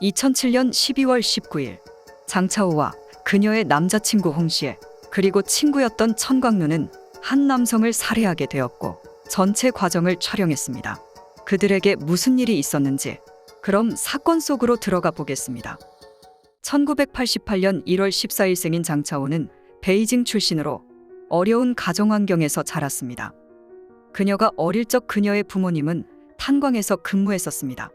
2007년 12월 19일 장차오와 그녀의 남자친구 홍시애 그리고 친구였던 천광누는 한 남성을 살해하게 되었고 전체 과정을 촬영했습니다. 그들에게 무슨 일이 있었는지 그럼 사건 속으로 들어가 보겠습니다. 1988년 1월 14일 생인 장차오는 베이징 출신으로 어려운 가정 환경에서 자랐습니다. 그녀가 어릴 적 그녀의 부모님은 탄광에서 근무했었습니다.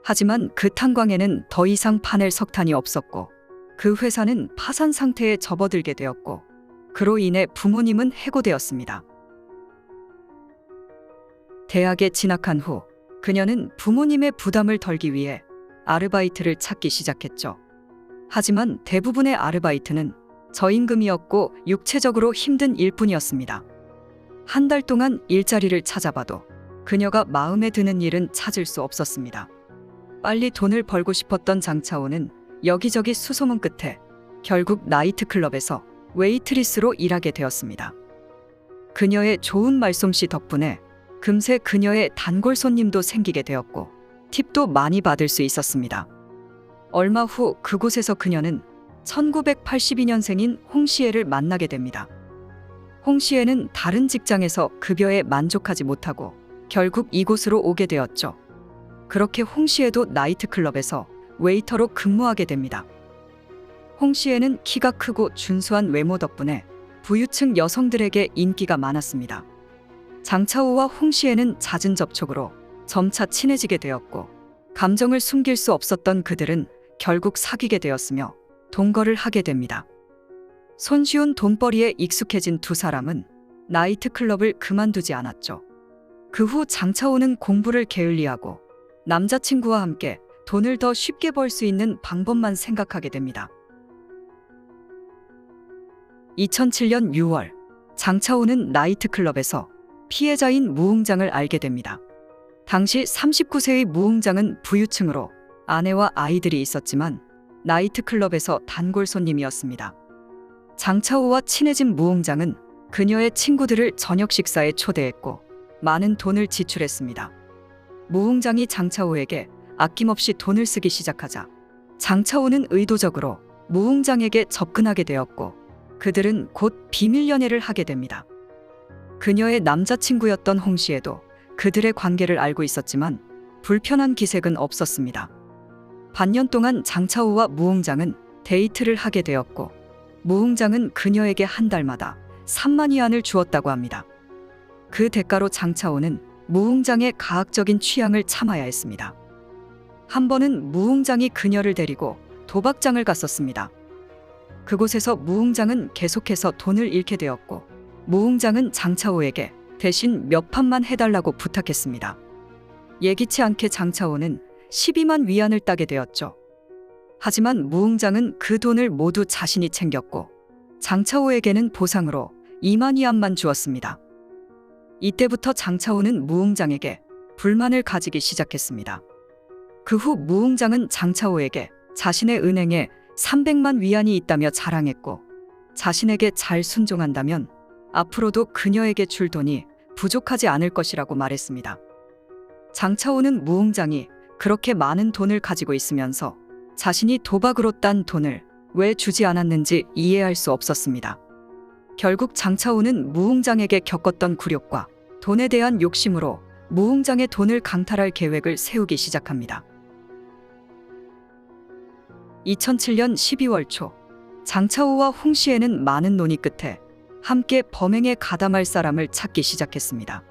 하지만 그 탄광에는 더 이상 파낼 석탄이 없었고 그 회사는 파산 상태에 접어들게 되었고 그로 인해 부모님은 해고되었습니다. 대학에 진학한 후 그녀는 부모님의 부담을 덜기 위해 아르바이트를 찾기 시작했죠. 하지만 대부분의 아르바이트는 저임금이었고 육체적으로 힘든 일뿐이었습니다. 한 달 동안 일자리를 찾아봐도 그녀가 마음에 드는 일은 찾을 수 없었습니다. 빨리 돈을 벌고 싶었던 장차오는 여기저기 수소문 끝에 결국 나이트클럽에서 웨이트리스로 일하게 되었습니다. 그녀의 좋은 말솜씨 덕분에 금세 그녀의 단골 손님도 생기게 되었고 팁도 많이 받을 수 있었습니다. 얼마 후 그곳에서 그녀는 1982년생인 홍시애를 만나게 됩니다. 홍시애는 다른 직장에서 급여에 만족하지 못하고 결국 이곳으로 오게 되었죠. 그렇게 홍시애도 나이트클럽에서 웨이터로 근무하게 됩니다. 홍시애는 키가 크고 준수한 외모 덕분에 부유층 여성들에게 인기가 많았습니다. 장차오와 홍시애는 잦은 접촉으로 점차 친해지게 되었고 감정을 숨길 수 없었던 그들은 결국 사귀게 되었으며 동거를 하게 됩니다. 손쉬운 돈벌이에 익숙해진 두 사람은 나이트클럽을 그만두지 않았죠. 그 후 장차오는 공부를 게을리하고 남자친구와 함께 돈을 더 쉽게 벌 수 있는 방법만 생각하게 됩니다. 2007년 6월 장차오는 나이트클럽에서 피해자인 무웅장을 알게 됩니다. 당시 39세의 무웅장은 부유층으로 아내와 아이들이 있었지만 나이트클럽에서 단골 손님이었습니다. 장차오와 친해진 무웅장은 그녀의 친구들을 저녁 식사에 초대했고 많은 돈을 지출했습니다. 무웅장이 장차오에게 아낌없이 돈을 쓰기 시작하자 장차오는 의도적으로 무웅장에게 접근하게 되었고 그들은 곧 비밀 연애를 하게 됩니다. 그녀의 남자친구였던 홍시애도 그들의 관계를 알고 있었지만 불편한 기색은 없었습니다. 반년 동안 장차오와 무웅장은 데이트를 하게 되었고 무웅장은 그녀에게 한 달마다 3만 위안을 주었다고 합니다. 그 대가로 장차오는 무웅장의 가학적인 취향을 참아야 했습니다. 한 번은 무웅장이 그녀를 데리고 도박장을 갔었습니다. 그곳에서 무웅장은 계속해서 돈을 잃게 되었고 무웅장은 장차오에게 대신 몇 판만 해달라고 부탁했습니다. 예기치 않게 장차오는 12만 위안을 따게 되었죠. 하지만 무웅장은 그 돈을 모두 자신이 챙겼고 장차오에게는 보상으로 2만 위안만 주었습니다. 이때부터 장차오는 무웅장에게 불만을 가지기 시작했습니다. 그 후 무웅장은 장차오에게 자신의 은행에 300만 위안이 있다며 자랑했고 자신에게 잘 순종한다면 앞으로도 그녀에게 줄 돈이 부족하지 않을 것이라고 말했습니다. 장차오는 무웅장이 그렇게 많은 돈을 가지고 있으면서 자신이 도박으로 딴 돈을 왜 주지 않았는지 이해할 수 없었습니다. 결국 장차오는 무웅장에게 겪었던 굴욕과 돈에 대한 욕심으로 무웅장의 돈을 강탈할 계획을 세우기 시작합니다. 2007년 12월 초 장차오와 홍시애는 많은 논의 끝에 함께 범행에 가담할 사람을 찾기 시작했습니다.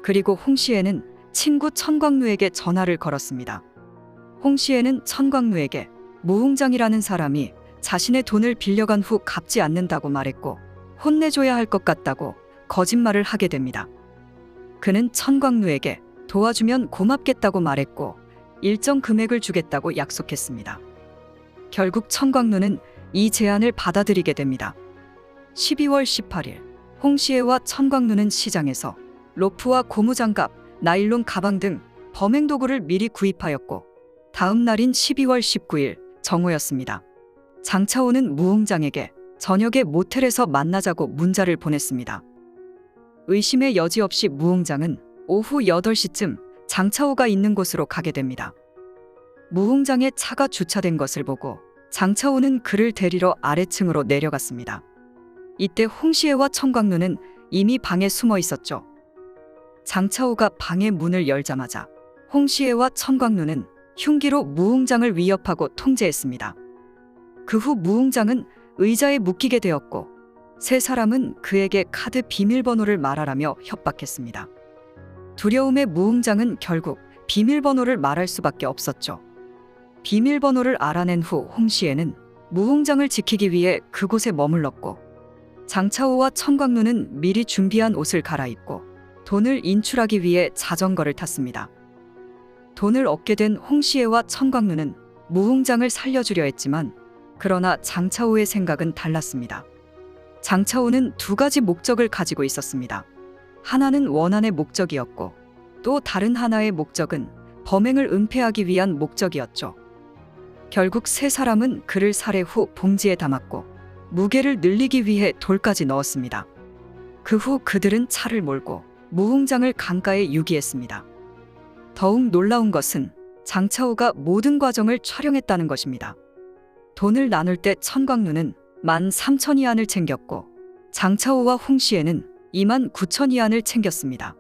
그리고 홍시애는 친구 천광누에게 전화를 걸었습니다. 홍시애는 천광누에게 무웅장이라는 사람이 자신의 돈을 빌려간 후 갚지 않는다고 말했고 혼내줘야 할 것 같다고 거짓말을 하게 됩니다. 그는 천광누에게 도와주면 고맙겠다고 말했고 일정 금액을 주겠다고 약속했습니다. 결국 천광누는 이 제안을 받아들이게 됩니다. 12월 18일 홍시애와 천광누는 시장에서 로프와 고무장갑, 나일론 가방 등 범행 도구를 미리 구입하였고 다음 날인 12월 19일 정오였습니다. 장차오는 무웅장에게 저녁에 모텔에서 만나자고 문자를 보냈습니다. 의심의 여지 없이 무웅장은 오후 8시쯤 장차오가 있는 곳으로 가게 됩니다. 무웅장에 차가 주차된 것을 보고 장차오는 그를 데리러 아래층으로 내려갔습니다. 이때 홍시애와 청광누는 이미 방에 숨어 있었죠. 장차오가 방의 문을 열자마자 홍시애와 청광누는 흉기로 무웅장을 위협하고 통제했습니다. 그 후 무웅장은 의자에 묶이게 되었고 세 사람은 그에게 카드 비밀번호를 말하라며 협박했습니다. 두려움의 무웅장은 결국 비밀번호를 말할 수밖에 없었죠. 비밀번호를 알아낸 후 홍시애는 무웅장을 지키기 위해 그곳에 머물렀고 장차오와 청광누는 미리 준비한 옷을 갈아입고 돈을 인출하기 위해 자전거를 탔습니다. 돈을 얻게 된 홍시애와 청광누는 무웅장을 살려주려 했지만 그러나 장차오의 생각은 달랐습니다. 장차오는 두 가지 목적을 가지고 있었습니다. 하나는 원한의 목적이었고 또 다른 하나의 목적은 범행을 은폐하기 위한 목적이었죠. 결국 세 사람은 그를 살해 후 봉지에 담았고 무게를 늘리기 위해 돌까지 넣었습니다. 그 후 그들은 차를 몰고 무웅장을 강가에 유기했습니다. 더욱 놀라운 것은 장차오가 모든 과정을 촬영했다는 것입니다. 돈을 나눌 때 청광누는 13,000위안을 챙겼고 장차오와 홍시애는 29,000위안을 챙겼습니다.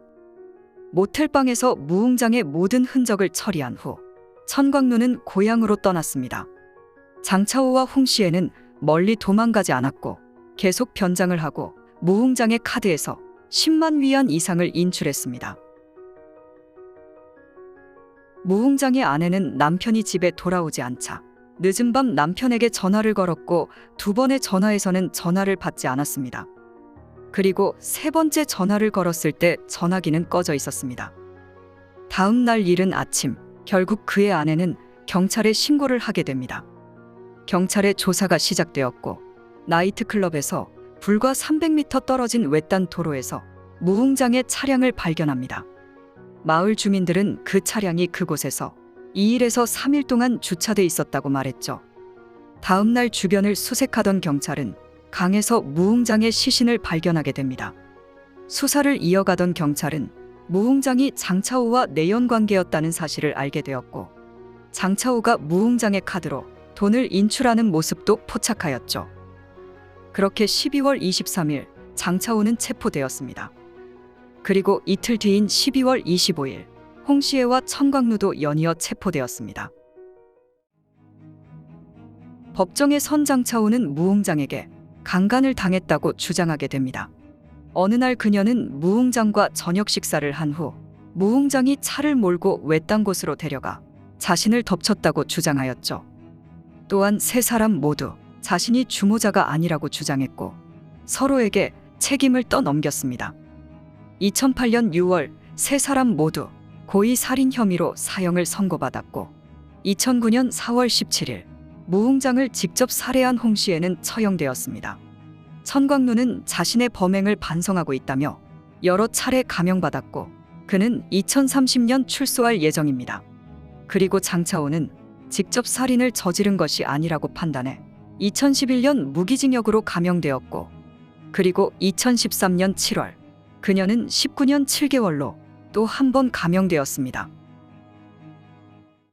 모텔방에서 무웅장의 모든 흔적을 처리한 후 청광누는 고향으로 떠났습니다. 장차오와 홍시애는 멀리 도망가지 않았고 계속 변장을 하고 무웅장의 카드에서 10만 위안 이상을 인출했습니다. 무웅장의 아내는 남편이 집에 돌아오지 않자 늦은 밤 남편에게 전화를 걸었고 두 번의 전화에서는 전화를 받지 않았습니다. 그리고 세 번째 전화를 걸었을 때 전화기는 꺼져 있었습니다. 다음 날 이른 아침, 결국 그의 아내는 경찰에 신고를 하게 됩니다. 경찰의 조사가 시작되었고 나이트클럽에서 불과 300m 떨어진 외딴 도로에서 무웅장의 차량을 발견합니다. 마을 주민들은 그 차량이 그곳에서 2일에서 3일 동안 주차돼 있었다고 말했죠. 다음 날 주변을 수색하던 경찰은 강에서 무웅장의 시신을 발견하게 됩니다. 수사를 이어가던 경찰은 무웅장이 장차오와 내연관계였다는 사실을 알게 되었고 장차오가 무웅장의 카드로 돈을 인출하는 모습도 포착하였죠. 그렇게 12월 23일 장차오는 체포되었습니다. 그리고 이틀 뒤인 12월 25일 홍시애와 청광누도 연이어 체포되었습니다. 법정에 선 장차오는 무웅장에게 강간을 당했다고 주장하게 됩니다. 어느 날 그녀는 무웅장과 저녁 식사를 한 후 무웅장이 차를 몰고 외딴 곳으로 데려가 자신을 덮쳤다고 주장하였죠. 또한 세 사람 모두 자신이 주모자가 아니라고 주장했고 서로에게 책임을 떠넘겼습니다. 2008년 6월 세 사람 모두 고의 살인 혐의로 사형을 선고받았고 2009년 4월 17일 무웅장을 직접 살해한 홍시애는 처형되었습니다. 청광누는 자신의 범행을 반성하고 있다며 여러 차례 감형받았고 그는 2030년 출소할 예정입니다. 그리고 장차오는 직접 살인을 저지른 것이 아니라고 판단해 2011년 무기징역으로 감형되었고 그리고 2013년 7월 그녀는 19년 7개월로 또 한 번 감형되었습니다.